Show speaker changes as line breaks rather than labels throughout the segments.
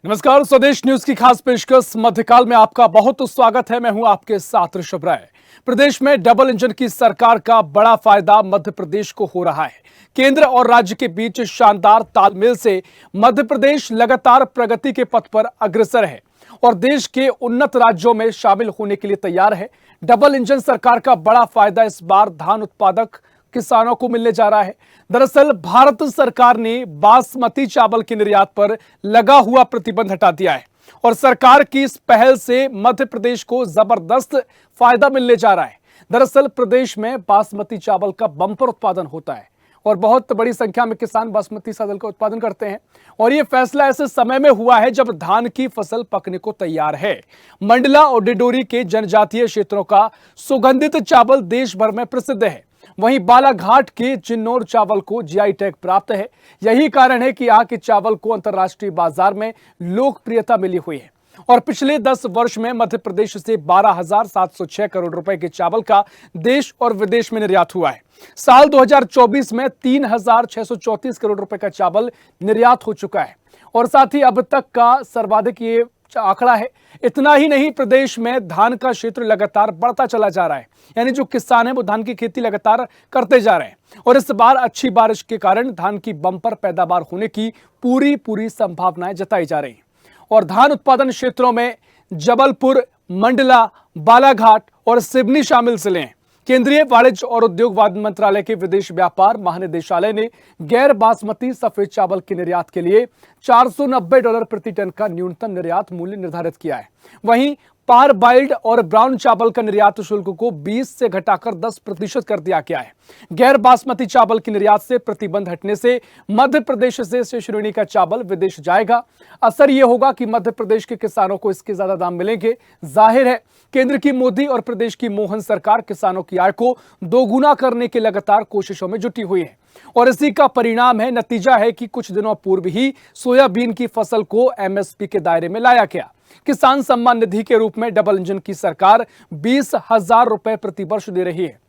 नमस्कार, स्वदेश न्यूज की खास पेशकश मध्यकाल में आपका बहुत स्वागत है। मैं हूं आपके साथ ऋषभ राय। प्रदेश में डबल इंजन की सरकार का बड़ा फायदा मध्य प्रदेश को हो रहा है। केंद्र और राज्य के बीच शानदार तालमेल से मध्य प्रदेश लगातार प्रगति के पथ पर अग्रसर है और देश के उन्नत राज्यों में शामिल होने के लिए तैयार है। डबल इंजन सरकार का बड़ा फायदा इस बार धान उत्पादक किसानों को मिलने जा रहा है। दरअसल भारत सरकार ने बासमती चावल के निर्यात पर लगा हुआ प्रतिबंध हटा दिया है और सरकार की इस पहल से मध्य प्रदेश को जबरदस्त फायदा मिलने जा रहा है। दरअसल प्रदेश में बासमती चावल का बम्पर उत्पादन होता है और बहुत बड़ी संख्या में किसान बासमती चावल का उत्पादन करते हैं और यह फैसला ऐसे समय में हुआ है जब धान की फसल पकने को तैयार है। मंडला और डिंडोरी के जनजातीय क्षेत्रों का सुगंधित चावल देश भर में प्रसिद्ध है। वहीं बालाघाट के चिन्नौर चावल को जीआई टैग प्राप्त है। यही कारण है कि यहाँ के चावल को अंतर्राष्ट्रीय बाजार में लोकप्रियता मिली हुई है और पिछले 10 वर्ष में मध्य प्रदेश से 12,706 करोड़ रुपए के चावल का देश और विदेश में निर्यात हुआ है। साल 2024 में 3,634 करोड़ रुपए का चावल निर्यात हो चुका है और साथ ही अब तक का सर्वाधिक ये आंकड़ा है। इतना ही नहीं, प्रदेश में धान का क्षेत्र लगातार बढ़ता चला जा रहा है, यानी जो किसान है वो धान की खेती लगातार करते जा रहे हैं और इस बार अच्छी बारिश के कारण धान की बम्पर पैदावार होने की पूरी संभावनाएं जताई जा रही हैं। और धान उत्पादन क्षेत्रों में जबलपुर, मंडला, बालाघाट और सिवनी शामिल जिले हैं। केंद्रीय वाणिज्य और उद्योग मंत्रालय के विदेश व्यापार महानिदेशालय ने गैर बासमती सफेद चावल के निर्यात के लिए $490 प्रति टन का न्यूनतम निर्यात मूल्य निर्धारित किया है। वहीं पार बाइल्ड और ब्राउन चावल का निर्यात शुल्क को 20 से घटाकर 10% कर दिया गया है। गैर बासमती चावल की निर्यात से प्रतिबंध हटने से मध्य प्रदेश से श्रेणी का चावल विदेश जाएगा। असर यह होगा कि मध्य प्रदेश के किसानों को इसके ज्यादा दाम मिलेंगे। जाहिर है, केंद्र की मोदी और प्रदेश की मोहन सरकार किसानों की आय को दोगुना करने की लगातार कोशिशों में जुटी हुई है और इसी का परिणाम है, नतीजा है कि कुछ दिनों पूर्व ही सोयाबीन की फसल को एमएसपी के दायरे में लाया गया। किसान सम्मान निधि के रूप में डबल इंजन की सरकार 20,000 रुपए प्रति वर्ष दे रही है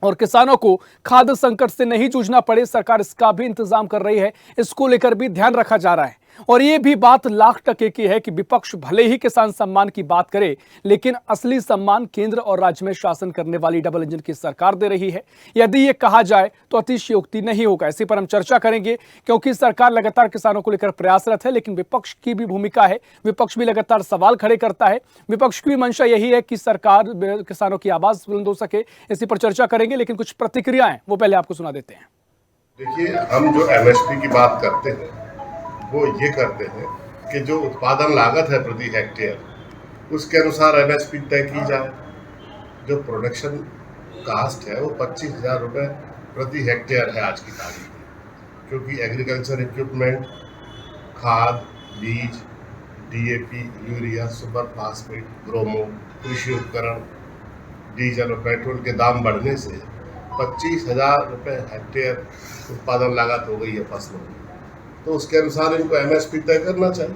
और किसानों को खाद्य संकट से नहीं जूझना पड़े, सरकार इसका भी इंतजाम कर रही है। इसको लेकर भी ध्यान रखा जा रहा है और यह भी बात लाख टके की है कि विपक्ष भले ही किसान सम्मान की बात करे, लेकिन असली सम्मान केंद्र और राज्य में शासन करने वाली डबल इंजन की सरकार दे रही है। यदि ये कहा जाए तो अतिशयोक्ति नहीं होगा। इसी पर हम चर्चा करेंगे क्योंकि सरकार लगातार किसानों को लेकर प्रयासरत है, लेकिन विपक्ष की भी भूमिका है। विपक्ष भी लगातार सवाल खड़े करता है। विपक्ष की मंशा यही है कि सरकार किसानों की आवाज बुलंद हो सके। इसी पर चर्चा करेंगे, लेकिन कुछ प्रतिक्रियाएं वो पहले आपको सुना देते हैं।
देखिए, हम जो एमएसपी की बात करते हैं वो ये करते हैं कि जो उत्पादन लागत है प्रति हेक्टेयर, उसके अनुसार एमएसपी तय की जाए। जो प्रोडक्शन कास्ट है वो 25,000 रुपये प्रति हेक्टेयर है आज की तारीख में, क्योंकि एग्रीकल्चर इक्विपमेंट, खाद, बीज, DAP, urea, super phosphate, bromo, कृषि उपकरण, डीजल और पेट्रोल के दाम बढ़ने से 25,000 रुपये हेक्टेयर उत्पादन लागत हो गई है फसलों की। तो उसके अनुसार इनको एमएसपी तय करना चाहिए।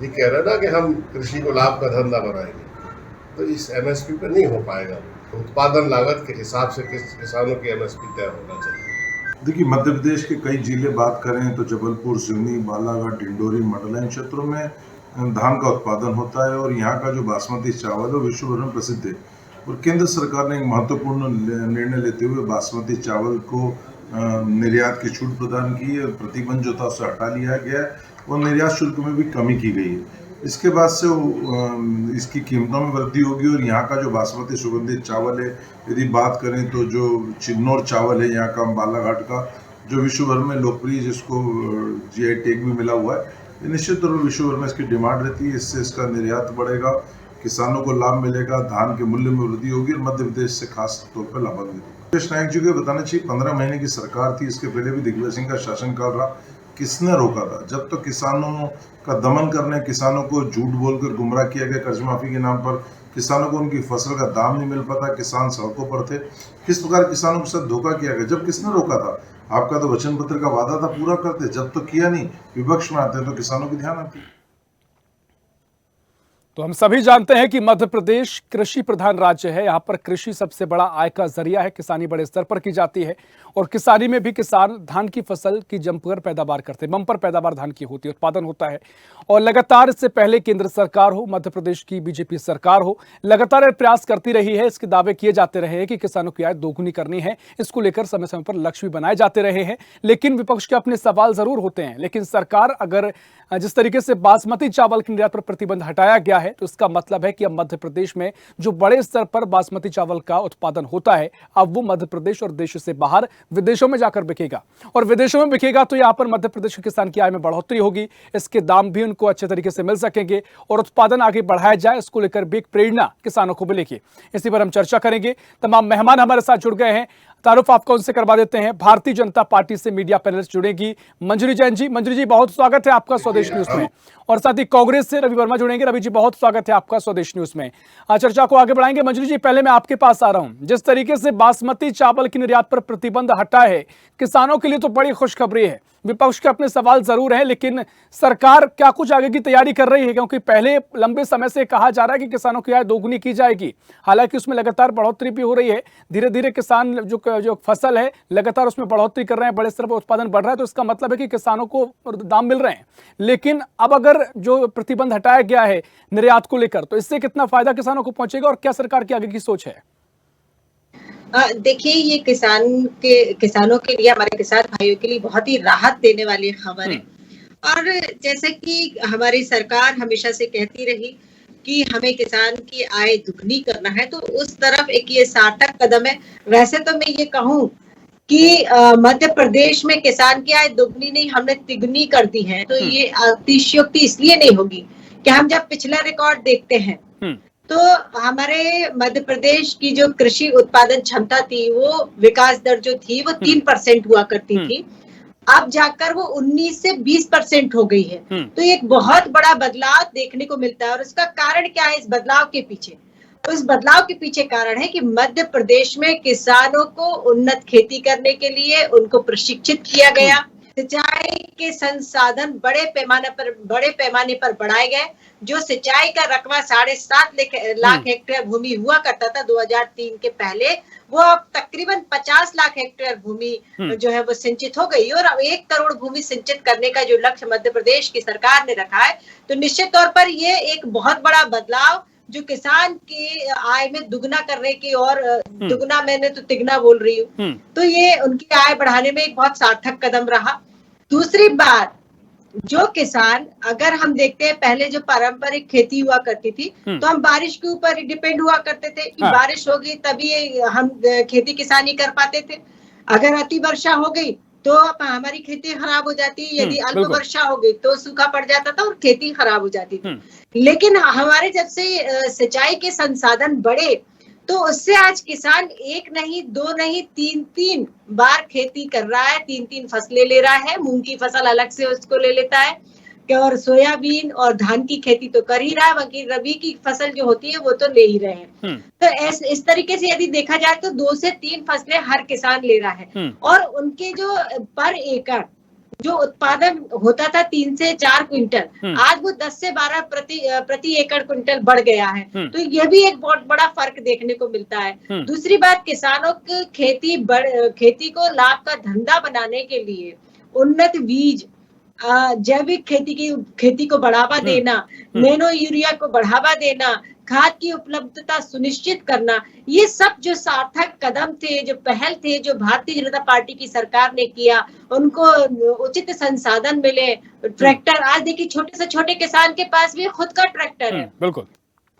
ये कह रहे ना कि हम कृषि को लाभ का धंधा बनाएंगे, तो इस एमएसपी पे नहीं हो पाएगा। तो उत्पादन लागत के हिसाब से किसानों की एमएसपी तय होना चाहिए।
देखिए, मध्य प्रदेश के कई जिले बात करें तो जबलपुर, सिवनी, बालाघाट, डिंडोरी, मंडला इन क्षेत्रों में धान का उत्पादन होता है और यहाँ का जो बासमती चावल है विश्व भर में प्रसिद्ध है। और केंद्र सरकार ने एक महत्वपूर्ण निर्णय लेते हुए बासमती चावल को निर्यात की छूट प्रदान की है। प्रतिबंध जो था उसे हटा लिया गया है और निर्यात शुल्क में भी कमी की गई है। इसके बाद से इसकी कीमतों में वृद्धि होगी और यहाँ का जो बासमती सुगंधित चावल है, यदि बात करें तो जो चिन्नौर चावल है यहाँ का बालाघाट का, जो विश्व भर में लोकप्रिय, जिसको जीआई टैग भी मिला हुआ है, निश्चित तौर पर विश्व भर में इसकी डिमांड रहती है। इससे इसका निर्यात बढ़ेगा, किसानों को लाभ मिलेगा, धान के मूल्य में वृद्धि होगी और मध्य प्रदेश से खास तौर पर लाभान्वित होगा। सुरेश नायक जी को बताना चाहिए 15 महीने की सरकार थी, इसके पहले भी दिग्विजय सिंह का शासनकाल रहा। किसने रोका था? जब तो किसानों का दमन करने, किसानों को झूठ बोलकर गुमराह किया गया कर्ज माफी के नाम पर, किसानों को उनकी फसल का दाम नहीं मिल पाता, किसान सड़कों पर थे। किस प्रकार किसानों के साथ धोखा किया गया? जब किसने रोका था? आपका तो वचन पत्र का वादा था पूरा करते, जब तो किया नहीं, विपक्ष में आते हैं तो किसानों की ध्यान आती है।
तो हम सभी जानते हैं कि मध्य प्रदेश कृषि प्रधान राज्य है। यहाँ पर कृषि सबसे बड़ा आय का जरिया है। किसानी बड़े स्तर पर की जाती है और किसानी में भी किसान धान की फसल की जमकर पैदावार करते हैं। बम्पर पैदावार धान की होती है, उत्पादन होता है और लगातार इससे पहले केंद्र सरकार हो, मध्य प्रदेश की बीजेपी सरकार हो, लगातार प्रयास करती रही है। इसके दावे किए जाते रहे हैं कि किसानों की आय दोगुनी करनी है। इसको लेकर समय समय पर लक्ष्य भी बनाए जाते रहे हैं, लेकिन विपक्ष के अपने सवाल जरूर होते हैं। लेकिन सरकार अगर जिस तरीके से बासमती चावल के निर्यात पर प्रतिबंध हटाया गया है, तो इसका मतलब है कि अब मध्य प्रदेश में जो बड़े स्तर पर बासमती चावल का उत्पादन होता है, अब वो मध्य प्रदेश और देश से बाहर विदेशों में जाकर बिकेगा और विदेशों में बिकेगा तो यहाँ पर मध्य प्रदेश के किसान की आय में बढ़ोतरी होगी। इसके दाम भी उनको अच्छे तरीके से मिल सकेंगे और उत्पादन आगे बढ़ाया जाए, इसको लेकर भी एक प्रेरणा किसानों को मिलेगी। इसी पर हम चर्चा करेंगे। तमाम मेहमान हमारे साथ जुड़ गए हैं। तारुफ आपका उनसे करवा देते हैं। भारतीय जनता पार्टी से मीडिया पैनलिस्ट जुड़ेगी मंजरी जैन जी। मंजरी जी, बहुत स्वागत है आपका स्वदेश न्यूज में। और साथ ही कांग्रेस से रवि वर्मा जुड़ेंगे। रवि जी, बहुत स्वागत है आपका स्वदेश न्यूज में। चर्चा को आगे बढ़ाएंगे। मंजरी जी, पहले मैं आपके पास आ रहा हूं। जिस तरीके से बासमती चावल के निर्यात पर प्रतिबंध हटा है, किसानों के लिए तो बड़ी खुशखबरी है। विपक्ष के अपने सवाल जरूर है, लेकिन सरकार क्या कुछ आगे की तैयारी कर रही है? क्योंकि पहले लंबे समय से कहा जा रहा है कि किसानों की आय दोगुनी की जाएगी, हालांकि उसमें लगातार बढ़ोतरी भी हो रही है। धीरे धीरे किसान जो फसल है लगातार उसमें बढ़ोतरी कर रहे हैं, बड़े स्तर पर उत्पादन बढ़ रहा है, तो इसका मतलब है कि किसानों को दाम मिल रहे हैं। लेकिन अब अगर जो प्रतिबंध हटाया गया है निर्यात को लेकर, तो इससे कितना फायदा किसानों को पहुंचेगा और क्या सरकार की आगे की सोच है?
देखिए, ये किसानों के लिए, हमारे किसान भाइयों के लिए बहुत ही राहत देने वाली खबर है। और जैसे कि हमारी सरकार हमेशा से कहती रही कि हमें किसान की आय दुगनी करना है, तो उस तरफ एक ये सार्थक कदम है। वैसे तो मैं ये कहूँ कि मध्य प्रदेश में किसान की आय दुगनी नहीं, हमने तिगुनी कर दी है, तो ये अतिशयोक्ति इसलिए नहीं होगी कि हम जब पिछला रिकॉर्ड देखते हैं तो हमारे मध्य प्रदेश की जो कृषि उत्पादन क्षमता थी, वो विकास दर जो थी वो 3% हुआ करती थी। अब जाकर वो 19 से 20% हो गई है। तो एक बहुत बड़ा बदलाव देखने को मिलता है। और उसका कारण क्या है इस बदलाव के पीछे? तो इस बदलाव के पीछे कारण है कि मध्य प्रदेश में किसानों को उन्नत खेती करने के लिए उनको प्रशिक्षित किया गया। सिंचाई के संसाधन बड़े पैमाने पर बढ़ाए गए। जो सिंचाई का रकबा 7.5 लाख हेक्टेयर भूमि हुआ करता था 2003 के पहले, वो अब तकरीबन 50 लाख हेक्टेयर भूमि जो है वो सिंचित हो गई। और अब 1 करोड़ भूमि सिंचित करने का जो लक्ष्य मध्य प्रदेश की सरकार ने रखा है, तो निश्चित तौर पर ये एक बहुत बड़ा बदलाव जो किसान की आय में दुगना करने की, और दुगना मैंने तो तिगना बोल रही हूँ, तो ये उनकी आय बढ़ाने में एक बहुत सार्थक कदम रहा। दूसरी बात, जो किसान, अगर हम देखते हैं पहले जो पारंपरिक खेती हुआ करती थी, तो हम बारिश के ऊपर डिपेंड हुआ करते थे कि बारिश होगी तभी हम खेती किसानी कर पाते थे। अगर अति वर्षा हो गई तो हमारी खेती खराब हो जाती, यदि अल्प वर्षा हो गई तो सूखा पड़ जाता था और खेती खराब हो जाती थी। लेकिन हमारे जब से सिंचाई के संसाधन बढ़े, तो उससे आज किसान 1 नहीं 2 नहीं 3 बार खेती कर रहा है, 3 फसलें ले रहा है। मूंग की फसल अलग से उसको ले लेता है, और सोयाबीन और धान की खेती तो कर ही रहा है, बाकी रबी की फसल जो होती है वो तो ले ही रहे हैं। तो इस तरीके से यदि देखा जाए तो 2 से 3 फसलें हर किसान ले रहा है। और उनके जो पर एकड़ जो उत्पादन होता था 3 से 4 क्विंटल, आज वो 10 से 12 प्रति एकड़ क्विंटल बढ़ गया है। तो यह भी एक बहुत बड़ा फर्क देखने को मिलता है। दूसरी बात, किसानों की खेती को लाभ का धंधा बनाने के लिए उन्नत बीज, जैविक खेती को बढ़ावा देना, नैनो यूरिया को बढ़ावा देना, खाद की उपलब्धता सुनिश्चित करना, ये सब जो सार्थक कदम थे, जो पहल थे, जो भारतीय जनता पार्टी की सरकार ने किया, उनको उचित संसाधन मिले। ट्रैक्टर, आज देखिए छोटे से छोटे किसान के पास भी खुद का ट्रैक्टर है।
बिल्कुल।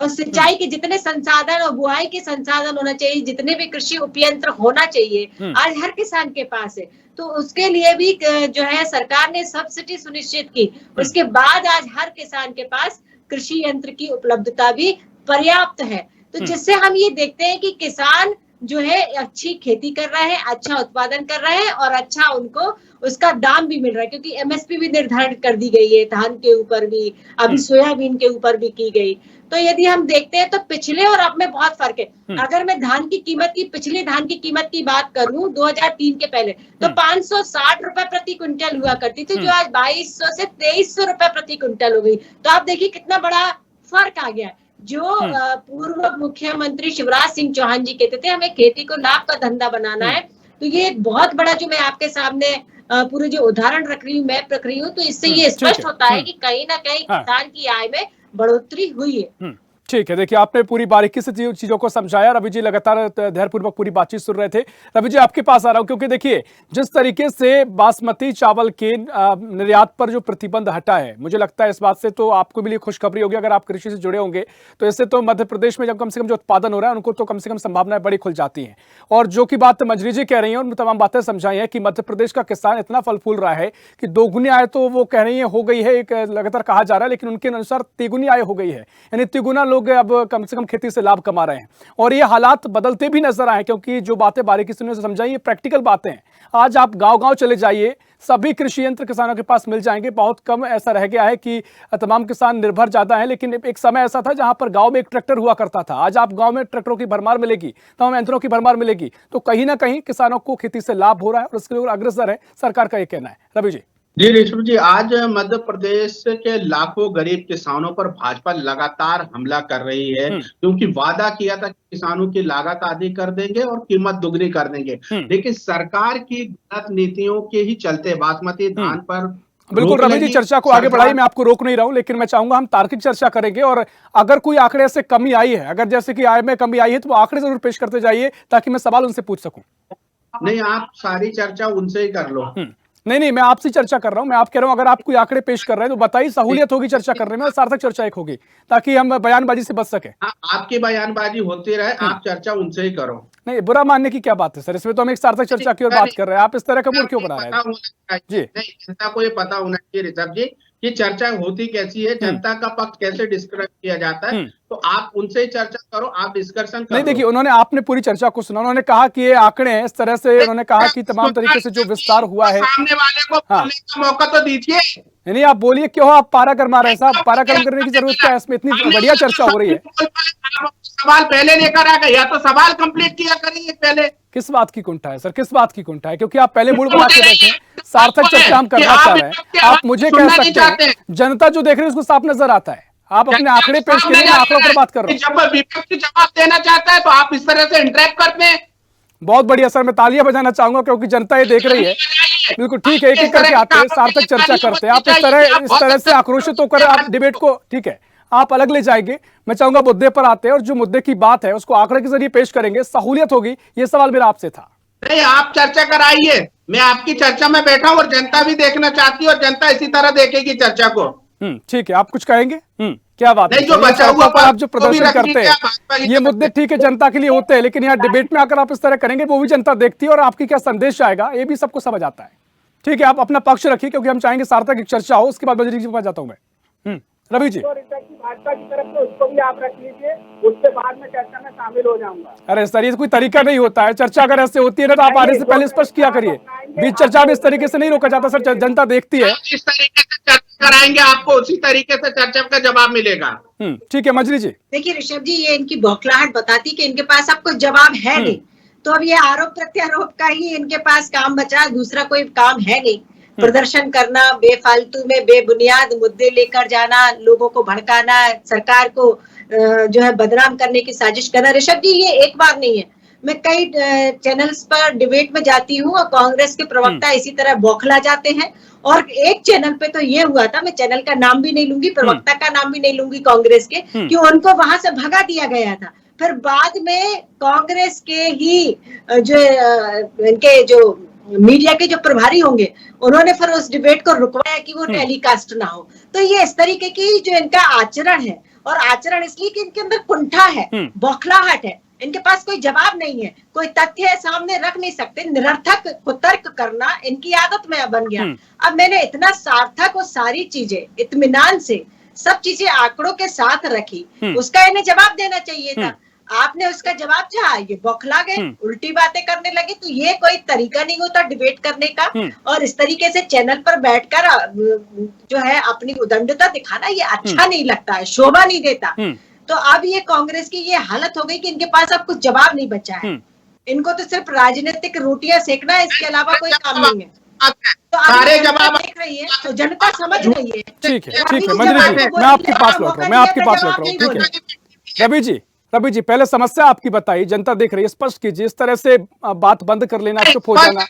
और सिंचाई के जितने संसाधन और बुआई के संसाधन होना चाहिए, जितने भी कृषि उपयंत्र होना चाहिए, आज हर किसान के पास है। तो उसके लिए भी जो है सरकार ने सब्सिडी सुनिश्चित की। उसके बाद आज हर किसान के पास कृषि यंत्र की उपलब्धता भी पर्याप्त है। तो जिससे हम ये देखते हैं कि किसान जो है अच्छी खेती कर रहा है, अच्छा उत्पादन कर रहा है और अच्छा उनको उसका दाम भी मिल रहा है, क्योंकि एमएसपी भी निर्धारित कर दी गई है, धान के ऊपर भी, अभी सोयाबीन के ऊपर भी की गई। तो यदि हम देखते हैं तो पिछले और अब में बहुत फर्क है। अगर मैं धान की कीमत की, पिछले धान की कीमत की बात करूं 2003 के पहले, तो 560 रुपए प्रति क्विंटल हुआ करती थी, जो आज 2200 से 2300 रुपए प्रति क्विंटल हो गई। तो आप देखिए कितना बड़ा फर्क आ गया। जो पूर्व मुख्यमंत्री शिवराज सिंह चौहान जी कहते थे हमें खेती को लाभ का धंधा बनाना है। तो ये एक बहुत बड़ा जो मैं आपके सामने पूरे जो उदाहरण रख रही हूँ, मैप रख रही हूँ, तो इससे ये स्पष्ट होता है कि कहीं ना कहीं किसान की आय में बढ़ोतरी हुई है।
ठीक है, देखिए आपने पूरी बारीकी से चीजों को समझाया। रवि जी लगातार धैर्यपूर्वक पूरी बातचीत सुन रहे थे। रवि जी आपके पास आ रहा हूं, क्योंकि देखिए जिस तरीके से बासमती चावल के निर्यात पर जो प्रतिबंध हटा है, मुझे लगता है इस बात से तो आपको भी लिए खुशखबरी होगी अगर आप कृषि से जुड़े होंगे। तो इससे तो मध्य प्रदेश में जब कम से कम जो उत्पादन हो रहा है उनको तो कम से कम संभावनाएं बड़ी खुल जाती हैं। और जो की बात मंजरी जी कह रही है और तमाम बातें समझाई है कि मध्य प्रदेश का किसान इतना फल फूल रहा है कि दोगुनी आय तो वो कह रही है हो गई है, एक लगातार कहा जा रहा है, लेकिन उनके अनुसार तिगुनी आय हो गई है, यानी तिगुना लोग अब कम से कम खेती से लाभ कमा रहे हैं। और ये हालात बदलते भी नजर आए, क्योंकि जो बातें बारीकी से समझाई ये प्रैक्टिकल बातें हैं। आज आप गांव-गांव चले जाइए, सभी कृषि यंत्र किसानों के पास मिल जाएंगे। बहुत कम ऐसा रह गया है कि तमाम किसान निर्भर ज्यादा हैं, लेकिन एक समय ऐसा था जहां पर गांव में एक ट्रैक्टर हुआ करता था। आज आप गांव में ट्रैक्टरों की भरमार मिलेगी, तमाम यंत्रों की भरमार मिलेगी। तो कहीं ना कहीं किसानों को खेती से लाभ हो रहा है और उसके लिए अग्रसर है सरकार का, ये कहना है। रवि जी।
जी ऋषभ जी, आज मध्य प्रदेश के लाखों गरीब किसानों पर भाजपा लगातार हमला कर रही है, क्योंकि वादा किया था कि किसानों की लागत आधी कर देंगे और कीमत दुगनी कर देंगे। लेकिन सरकार की गलत नीतियों के ही चलते बासमती धान पर
बिल्कुल रवि जी, चर्चा को आगे बढ़ाइए, मैं आपको रोक नहीं रहा हूं, लेकिन मैं चाहूंगा हम तार्किक चर्चा करेंगे। और अगर कोई आंकड़े से कमी आई है, अगर जैसे कि आय में कमी आई है, तो वो आंकड़े जरूर पेश करते जाइए ताकि मैं सवाल उनसे पूछ सकूं।
नहीं, आप सारी चर्चा उनसे ही कर लो।
नहीं, मैं आपसे चर्चा कर रहा हूं। मैं आप कह रहा हूं अगर आप कोई आंकड़े पेश कर रहे हैं तो बताइए, सहूलियत होगी चर्चा करने में और सार्थक चर्चा एक होगी, ताकि हम बयानबाजी से बच सके।
आपकी बयानबाजी होती रहे, आप चर्चा उनसे ही करो।
नहीं, बुरा मानने की क्या बात है सर, इसमें तो हम एक सार्थक चर्चा की ओर बात कर रहे हैं। आप इस तरह का मूड क्यों बना रहे हैं? जी
नहीं, जनता को ये पता होना चाहिए ऋषभ जी कि चर्चा होती कैसी है, जनता का पक्ष कैसे डिस्क्राइब किया जाता है। तो आप उनसे ही चर्चा करो, आप डिस्कशन करो।
नहीं देखिए, उन्होंने आपने पूरी चर्चा को सुना, उन्होंने कहा कि ये आंकड़े हैं इस तरह से, उन्होंने कहा कि तमाम तरीके से जो विस्तार हुआ है।
सामने वाले को बोलने का मौका तो दीजिए।
नहीं, आप बोलिए, क्यों आप पारा गरमा रहे हैं साहब? पारा गर्म करने की जरूरत क्या है इसमें? इतनी बढ़िया चर्चा हो रही है।
सवाल पहले लेकर आ गए, या तो सवाल कंप्लीट किया करिए पहले।
किस बात की कुंठा है सर, किस बात की कुंठा है? क्योंकि आप पहले मूड बना के बैठे हैं, सार्थक चर्चा हम करना चाह रहे हैं। आप मुझे कह सकते हैं, जनता जो देख रही है उसको साफ नजर आता है। आप अपने आंकड़े पेश करिए, मैं आंकड़ों पर बात कर रहा हूँ।
जब विपक्ष जवाब देना चाहता है तो आप इस तरह से इंटरेक्ट करते हैं।
बहुत बढ़िया सर, मैं तालियां बजाना चाहूंगा क्योंकि जनता ये देख रही है। बिल्कुल ठीक है, एक एक करके आते हैं, सार्थक चर्चा करते हैं। आप इस तरह से आक्रोशित होकर आप डिबेट को, ठीक है, आप अलग ले जाएंगे। मैं चाहूंगा मुद्दे पर आते हैं और जो मुद्दे की बात है उसको आंकड़े के जरिए पेश करेंगे, सहूलियत होगी। ये सवाल मेरा आपसे था।
नहीं, आप चर्चा कराइए, मैं आपकी चर्चा में बैठा हूं और जनता भी देखना चाहती है और जनता इसी तरह देखेगी चर्चा को।
ठीक है, आप कुछ कहेंगे? क्या बात है?
जो बचा हुआ
पर आप जो प्रदर्शन करते हैं, ये मुद्दे ठीक है जनता के लिए होते हैं, लेकिन यहाँ डिबेट में आकर आप इस तरह करेंगे वो भी जनता देखती है और आपकी क्या संदेश आएगा ये भी सबको समझ आता है। ठीक है, आप अपना पक्ष रखिए क्योंकि हम चाहेंगे सार्थक एक चर्चा हो। उसके बाद मंजरी जी के पास जाता हूं मैं। रवि जी,
भाजपा की तरफ से उसको भी आप रख लीजिए, उसके बाद में चर्चा में शामिल हो जाऊंगा।
अरे सर, ये कोई तरीका नहीं होता है। चर्चा अगर ऐसे होती है ना तो आप आने से पहले स्पष्ट किया करिए। बीच चर्चा में इस तरीके से नहीं रोका जाता सर, जनता देखती है।
जिस तरीके से चर्चा कराएंगे आपको उसी तरीके से चर्चा का जवाब मिलेगा।
ठीक है मंजरी जी।
देखिए ऋषभ जी, ये इनकी बौखलाहट बताती कि इनके पास अब कुछ जवाब है नहीं, तो अब ये आरोप प्रत्यारोप का ही इनके पास काम बचा, दूसरा कोई काम है नहीं। प्रदर्शन करना, बेफालतू में बेबुनियाद मुद्दे लेकर जाना, लोगों को भड़काना, सरकार को जो है बदनाम करने की साजिश करना। ऋषभ जी, ये एक बार नहीं है, मैं कई चैनल्स पर डिबेट में जाती हूँ और कांग्रेस के प्रवक्ता इसी तरह बौखला जाते हैं। और एक चैनल पे तो ये हुआ था, मैं चैनल का नाम भी नहीं लूंगी, प्रवक्ता का नाम भी नहीं लूंगी कांग्रेस के, कि उनको वहां से भगा दिया गया था। फिर बाद में कांग्रेस के ही जो इनके जो मीडिया के जो प्रभारी होंगे उन्होंने फिर उस डिबेट को रुकवाया कि वो टेलीकास्ट ना हो। तो ये इस तरीके की जो इनका आचरण है, और आचरण इसलिए कि इनके अंदर कुंठा है, बौखलाहट है, इनके पास कोई जवाब नहीं है, कोई तथ्य सामने रख नहीं सकते, निरर्थक कुतर्क करना इनकी आदत में बन गया। अब मैंने इतना सार्थक और सारी चीजें इत्मीनान से सब चीजें आंकड़ों के साथ रखी, उसका इन्हें जवाब देना चाहिए था। आपने उसका जवाब चाहा, ये बौखला गए, उल्टी बातें करने लगे। तो ये कोई तरीका नहीं होता डिबेट करने का, और इस तरीके से चैनल पर बैठकर जो है अपनी उदंडता दिखाना ये अच्छा नहीं लगता है, शोभा नहीं देता। तो अब ये कांग्रेस की ये हालत हो गई कि इनके पास अब कुछ जवाब नहीं बचा है। इनको तो सिर्फ राजनीतिक रोटियां सेकना है, इसके अलावा कोई काम नहीं है। तो सारे जवाब देख रही है तो जनता समझ रही है।
ठीक है मंजरी जी, मैं आपके पास लौट रहा हूँ, रवि जी पहले समस्या आपकी बताइए, जनता देख रही है, स्पष्ट कीजिए। इस तरह से बात बंद कर लेना, चुप हो जाना।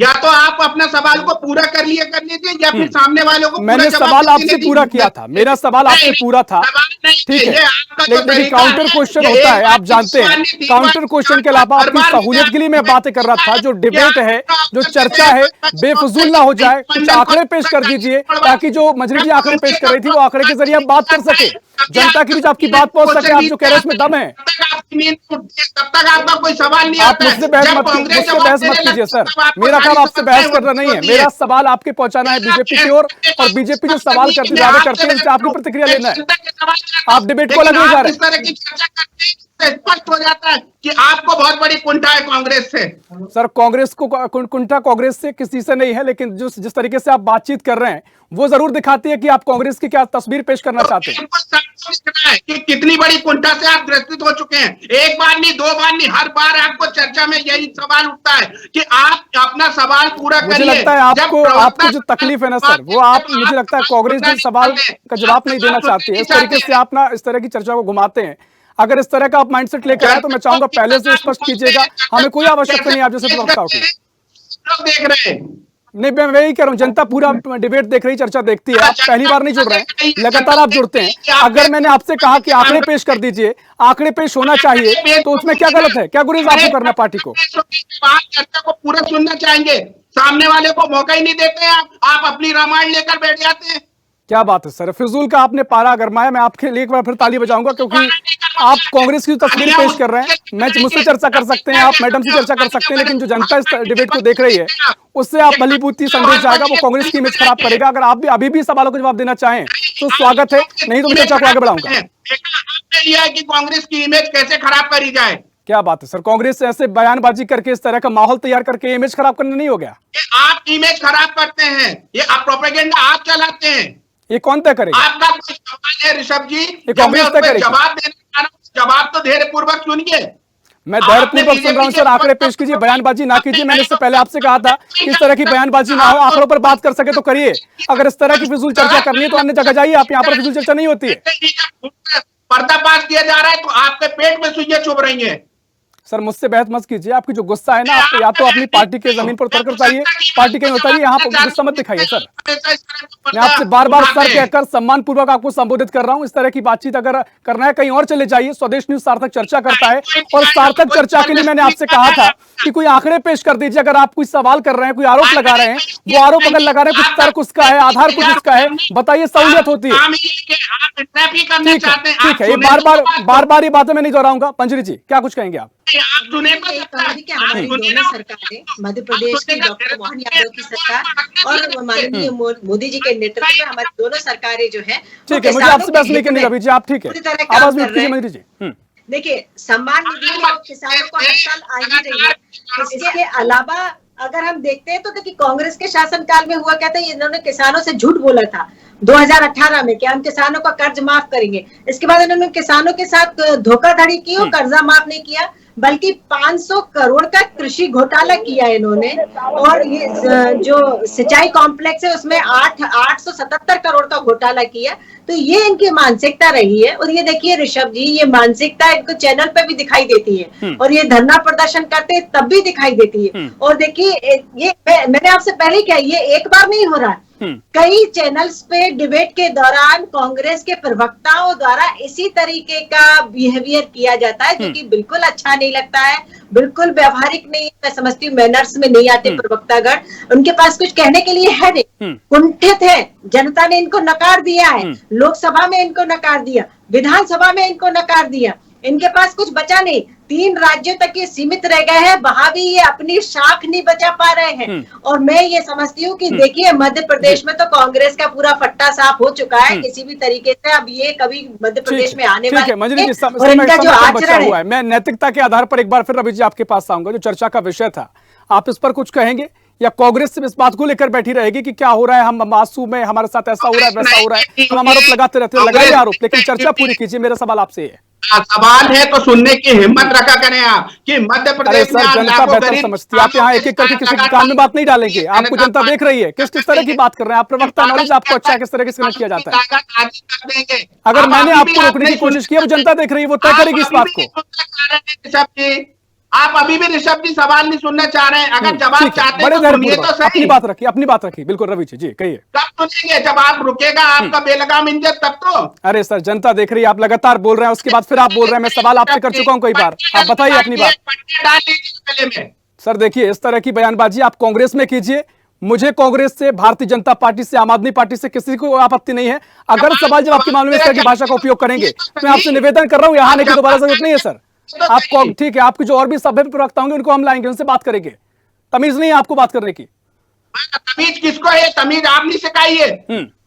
या तो आप अपना सवाल को पूरा कर लीजिए या फिर सामने वालों को
मैंने सवाल आपसे पूरा किया था, मेरा सवाल आपसे पूरा था, ठीक है, लेकिन काउंटर क्वेश्चन होता है, आप जानते हैं। काउंटर क्वेश्चन के अलावा आपकी सहूलियत के लिए मैं बातें कर रहा था। जो डिबेट है, जो चर्चा है, बेफजूल ना हो जाए। कुछ आंकड़े पेश कर दीजिए ताकि जो मजरी जी आंकड़े पेश कर रही थी वो आंकड़े के जरिए आप बात कर सके, जनता के बीच आपकी बात पहुंच सके। आप जो कह रहे हैं उसमें दम है।
तब तक आपका कोई सवाल नहीं
आप मुझसे बहस मत कीजिए सर, मेरा काम आपसे बहस करना नहीं है। मेरा सवाल आपके पहुंचाना है बीजेपी की ओर, और बीजेपी जो सवाल करती दावे करती है उससे आपकी प्रतिक्रिया लेना है। आप डिबेट को अलग ले जा रहे हैं।
इस तरह की चर्चा करते हैं, स्पष्ट हो जाता है कि आपको बहुत बड़ी कुंठा है कांग्रेस से।
सर कांग्रेस को कुंठा कांग्रेस से किसी से नहीं है, लेकिन जिस तरीके से आप बातचीत कर रहे हैं वो जरूर दिखाती है कि आप कांग्रेस की क्या तस्वीर पेश करना चाहते हैं।
कि कितनी बड़ी कुंठा से आप ग्रसित हो चुके हैं। एक बार नहीं, दो बार नहीं, हर बार आपको चर्चा में यही सवाल उठता है कि आप अपना सवाल पूरा करिए।
मुझे लगता है आपको जो तकलीफ है ना सर, वो आप, मुझे लगता है कांग्रेस जिस सवाल का जवाब नहीं देना चाहती है, इस तरीके से आप ना इस तरह की चर्चा को घुमाते हैं। अगर इस तरह का आप माइंडसेट लेकर आए तो मैं चाहूंगा पहले से स्पष्ट कीजिएगा। हमें कोई आवश्यकता नहीं आप जैसे प्रवक्ता हो।
देख रहे हैं
नहीं, मैं वही कह रहा हूँ, जनता पूरा डिबेट देख रही, चर्चा देखती है। आप पहली बार नहीं जुड़ रहे हैं, लगातार आप जुड़ते हैं। अगर मैंने आपसे कहा कि आंकड़े पेश कर दीजिए, आंकड़े पेश होना चाहिए, तो उसमें क्या गलत है? क्या गुरेज आपको करना पार्टी को?
चर्चा को पूरा सुनना चाहेंगे, सामने वाले को मौका ही नहीं देते हैं। आप अपनी रामायण लेकर बैठ जाते हैं।
क्या बात है सर, फिजूल का आपने पारा गरमाया। मैं आपके लिए एक बार फिर ताली बजाऊंगा, क्योंकि आप कांग्रेस की तस्वीर पेश कर रहे हैं। मैं मुझसे चर्चा कर सकते हैं, आप मैडम से चर्चा कर सकते हैं, लेकिन जो जनता इस डिबेट को देख रही है उससे आप भली बुद्धि संदेश जाएगा, वो कांग्रेस की इमेज खराब करेगा। अगर आप भी अभी भी सवालों को जवाब देना चाहें तो स्वागत है, नहीं तो मैं चर्चा को आगे बढ़ाऊंगा।
लिया है कि कांग्रेस की इमेज कैसे खराब करी जाए।
क्या बात है सर, कांग्रेस से ऐसे बयानबाजी करके इस तरह का माहौल तैयार करके इमेज खराब करना नहीं हो गया?
आप इमेज खराब करते हैं, ये आप प्रोपेगेंडा आप चलाते हैं।
ये कौन तय करेगा?
आपका कोई सवाल है ऋषभ जी,
ये कांग्रेस तय करेगी।
जवाब देने, जवाब तो धैर्य पूर्वक सुनिए।
मैं धैर्यपूर्वक सुन रहा हूं सर, आंकड़े पेश कीजिए, बयानबाजी ना कीजिए। मैंने इससे पहले आपसे कहा था इस तरह की बयानबाजी ना हो, आंकड़ों पर बात कर सके तो करिए। अगर इस तरह की फिजूल चर्चा करनी है तो अन्य जगह जाइए, आप यहाँ पर फिजूल चर्चा नहीं होती है।
पर्दाफाश किया जा रहा है तो आपके पेट में सुइयां चुभ रही हैं।
सर मुझसे बहस मत कीजिए, आपकी जो गुस्सा है ना, आप या तो अपनी पार्टी के जमीन पर उतरकर चाहिए, पार्टी कहीं उतारिए, यहाँ पर गुस्सा मत दिखाइए सर। मैं आपसे बार बार सर कहकर सम्मान पूर्वक आपको संबोधित कर रहा हूं। इस तरह की बातचीत अगर करना है कहीं और चले जाइए। स्वदेश न्यूज सार्थक चर्चा करता है, और सार्थक चर्चा के लिए मैंने आपसे कहा था कि कोई आंकड़े पेश कर दीजिए। अगर आप कोई सवाल कर रहे हैं, कोई आरोप लगा रहे हैं, वो आरोप अगर लगा रहे हैं, कुछ तर्क उसका है, आधार कुछ उसका है, बताइए, सहूलियत होती है। ठीक है, ये बार बार ये बातें मैं नहीं दोहराऊंगा। मंजरी जी क्या कुछ कहेंगे आप?
हमारी दोनों सरकारें, मध्य प्रदेश की डॉक्टर मोहन यादव की सरकार और माननीय मोदी जी के नेतृत्व में हमारी दोनों सरकारें जो है,
ठीक है, मुझे आपसे बहस नहीं करनी रवि जी, आप ठीक है, आवाज म्यूट कीजिए मंजरी जी।
देखिए, सम्मान निधि में किसानों को हर साल आ ही रही है। इसके अलावा अगर हम देखते हैं तो देखिए, कांग्रेस के शासनकाल में हुआ क्या था, इन्होंने किसानों से झूठ बोला था 2018 में कि हम किसानों का कर्ज माफ करेंगे। इसके बाद इन्होंने किसानों के साथ धोखाधड़ी की और कर्जा माफ नहीं किया, बल्कि 500 करोड़ का कृषि घोटाला किया इन्होंने। और ये जो सिंचाई कॉम्प्लेक्स है उसमें 877 करोड़ का घोटाला किया। तो ये इनकी मानसिकता रही है। और ये देखिए ऋषभ जी, ये मानसिकता इनको चैनल पे भी दिखाई देती है, और ये धरना प्रदर्शन करते तब भी दिखाई देती है। और देखिए, ये मैंने आपसे पहले क्या, ये एक बार नहीं हो रहा, कई चैनल्स पे डिबेट के दौरान कांग्रेस के प्रवक्ताओं द्वारा इसी तरीके का बिहेवियर किया जाता है, जो कि बिल्कुल अच्छा नहीं लगता है, बिल्कुल व्यवहारिक नहीं। मैं समझती हूँ मैनर्स में नहीं आते प्रवक्तागण, उनके पास कुछ कहने के लिए है नहीं, कुंठित है। जनता ने इनको नकार दिया है, लोकसभा में इनको नकार दिया, विधानसभा में इनको नकार दिया, इनके पास कुछ बचा नहीं। 3 राज्यों तक ये सीमित रह गए हैं, वहां भी ये अपनी शाख नहीं बचा पा रहे हैं। और मैं ये समझती हूँ कि देखिए, मध्य प्रदेश में तो कांग्रेस का पूरा फट्टा साफ हो चुका है किसी भी तरीके से। अब ये कभी मध्य प्रदेश में आने वाले
और इनका जो आचरण है, मैं नैतिकता के आधार पर एक बार फिर रवि जी आपके पास आऊंगा। जो चर्चा का विषय था, आप इस पर कुछ कहेंगे या कांग्रेस सिर्फ इस बात को लेकर बैठी रहेगी कि क्या हो रहा है, हम मासूम है, हमारे साथ ऐसा हो रहा है, वैसा हो रहा है, हम आरोप लगाते रहते हैं, लगाइए आरोप, लेकिन चर्चा पूरी कीजिए। मेरा सवाल आपसे है,
सवाल है तो सुनने की हिम्मत रखा करें आप कि मध्य
अरे
प्रदेश में
सर,
आज
जनता
लाखों
बेहतर
गरीब
समझती है, आप यहाँ एक एक करके किसी के कान में बात नहीं डालेंगे, आपको जनता देख रही है, किस किस तरह की बात कर रहे हैं आप, प्रवक्ता नॉलेज आपको अच्छा है, किस तरह से किया जाता है। अगर मैंने आपको रोकने की कोशिश की, वो जनता देख रही है, वो तय करेगी इस बात को।
आप अभी भी ऋषभ जी सवाल नहीं सुनना चाह रहे हैं, अगर जवाब
ठीक है,
चाहते
बड़े
हैं तो सुनिए
धैर्यपूर्वक
तो सही।
अपनी बात रखिए, बिल्कुल रवि जी कहिए।
कब सुनेंगे, जब आप रुकेगा आपका बेलगाम इंजन तब तो।
अरे सर, जनता देख रही है, आप लगातार बोल रहे हैं, उसके बाद फिर आप बोल रहे हैं, मैं सवाल आपसे कर चुका हूं कई बार, आप बताइए अपनी बात।
डाल लीजिए गले में।
सर देखिए, इस तरह की बयानबाजी आप कांग्रेस में कीजिए, मुझे कांग्रेस से, भारतीय जनता पार्टी से, आम आदमी पार्टी से किसी को आपत्ति नहीं है। अगर सवाल जवाब के मामले में इस तरह की भाषा का उपयोग करेंगे तो मैं आपसे निवेदन कर रहा हूं, यहाँ आने की दोबारा जरूरत नहीं है सर। आपको ठीक है, आपके जो और भी सभ्य प्रवक्ता होंगे उनको हम लाएंगे, उनसे बात करेंगे, तमीज नहीं है आपको बात करने की।
तमीज किसको है, तमीज आप नहीं सिखाई है।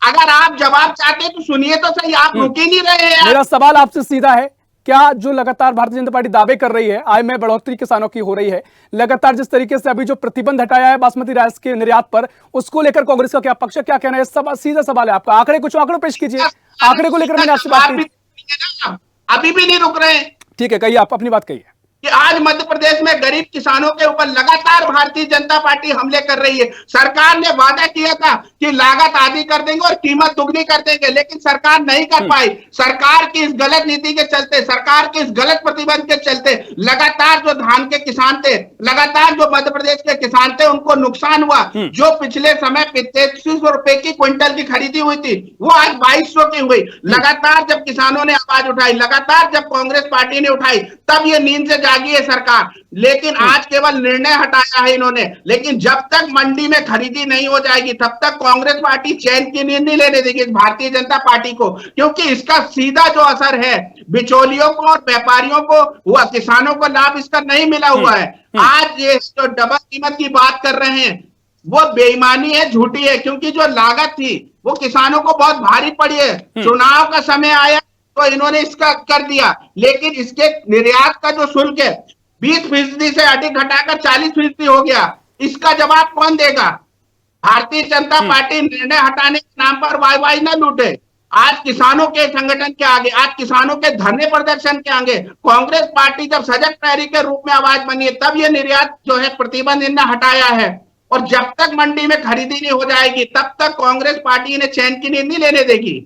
अगर आप जवाब चाहते हैं तो सुनिए तो सही, आप रुक ही नहीं रहे हैं।
मेरा सवाल आपसे सीधा है, क्या जो लगातार भारतीय जनता पार्टी दावे कर रही है, आय में बढ़ोतरी किसानों की हो रही है, लगातार जिस तरीके से अभी जो प्रतिबंध हटाया है बासमती राइस के निर्यात पर, उसको लेकर कांग्रेस का क्या पक्ष है, क्या कहना है? सब सीधा सवाल है आपका, आंकड़े कुछ आंकड़े पेश कीजिए, आंकड़े को लेकर मैंने आपसे बात की।
अभी भी नहीं रुक रहे।
ठीक है, कहिए, आप अपनी बात कहिए।
कि आज मध्य प्रदेश में गरीब किसानों के ऊपर लगातार भारतीय जनता पार्टी हमले कर रही है। सरकार ने वादा किया था कि लागत आधी कर देंगे और कीमत दुगनी कर देंगे, लेकिन सरकार नहीं कर पाई। सरकार की इस गलत नीति के चलते, सरकार के इस गलत प्रतिबंध के चलते लगातार जो धान के किसान थे, लगातार जो मध्य प्रदेश के किसान थे, उनको नुकसान हुआ। जो पिछले समय 3300 रुपए की क्विंटल की खरीदी हुई थी, वो आज 2200 की हुई। लगातार जब किसानों ने आवाज उठाई, लगातार जब कांग्रेस पार्टी ने उठाई, तब ये नींद से जागी है सरकार। लेकिन आज केवल निर्णय हटाया है इन्होंने, लेकिन जब तक मंडी में खरीदी नहीं हो जाएगी तब तक कांग्रेस पार्टी चैन की नींद नहीं लेने देगी भारतीय जनता पार्टी को, क्योंकि इसका सीधा जो असर है बिचौलियों को और व्यापारियों को हुआ, किसानों को लाभ इसका नहीं मिला हुआ है। आज ये जो डबल कीमत की बात कर रहे हैं वो बेईमानी है, झूठी है, क्योंकि जो लागत थी वो किसानों को बहुत भारी पड़ी है। चुनाव का समय आया तो इन्होंने इसका कर दिया, लेकिन इसके निर्यात का जो शुल्क है 20% से अधिक घटाकर 40% हो गया। इसका जवाब कौन देगा? भारतीय जनता पार्टी निर्णय हटाने के नाम पर वाई न लूटे। आज किसानों के संगठन के आगे, आज किसानों के धरने प्रदर्शन के आगे कांग्रेस पार्टी जब सजग प्रहरी के रूप में आवाज बनी है, तब ये निर्यात जो है प्रतिबंध इन्होंने हटाया है। और जब तक मंडी में खरीदी नहीं हो जाएगी तब तक कांग्रेस पार्टी इन्हें चैन की नींद नहीं लेने देगी।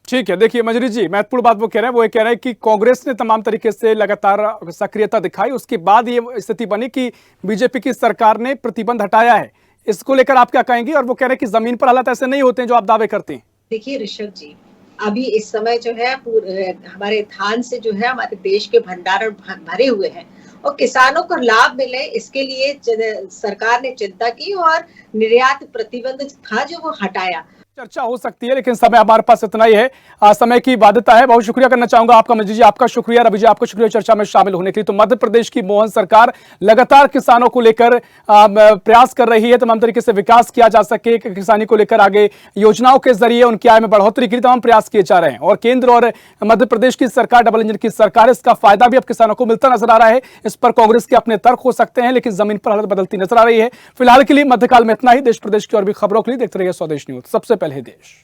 ठीक है, देखिए मंजरी जी, महत्वपूर्ण बात वो कह रहे हैं, वो ये कह रहे हैं कि कांग्रेस ने तमाम तरीके से लगातार सक्रियता दिखाई, उसके बाद ये स्थिति बनी कि बीजेपी की सरकार ने प्रतिबंध हटाया है। इसको लेकर आप क्या कहेंगे? और वो कह रहे हैं कि जमीन पर हालात ऐसे नहीं होते हैं जो आप दावे करते हैं।
देखिए ऋषभ जी, अभी इस समय जो है हमारे धान से जो है हमारे देश के भंडारण भरे हुए हैं और किसानों को लाभ मिले, इसके लिए सरकार ने चिंता की और निर्यात प्रतिबंध था जो वो हटाया।
चर्चा हो सकती है, लेकिन समय हमारे पास इतना ही है, समय की बाध्यता है। बहुत शुक्रिया करना चाहूंगा आपका मंजू जी, आपका शुक्रिया, रवि जी आपका शुक्रिया चर्चा में शामिल होने के लिए। तो मध्य प्रदेश की मोहन सरकार लगातार किसानों को लेकर प्रयास कर रही है, तमाम तरीके से विकास किया जा सके, किसानी को लेकर आगे योजनाओं के जरिए उनकी आय में बढ़ोतरी के लिए तमाम प्रयास किए जा रहे हैं। और केंद्र और मध्य प्रदेश की सरकार, डबल इंजन की सरकार, इसका फायदा भी अब किसानों को मिलता नजर आ रहा है। इस पर कांग्रेस के अपने तर्क हो सकते हैं, लेकिन जमीन पर हालत बदलती नजर आ रही है। फिलहाल के लिए मध्यकाल में इतना ही। देश प्रदेश की और भी खबरों के लिए देखते रहिए स्वदेश न्यूज, सबसे पहले देश।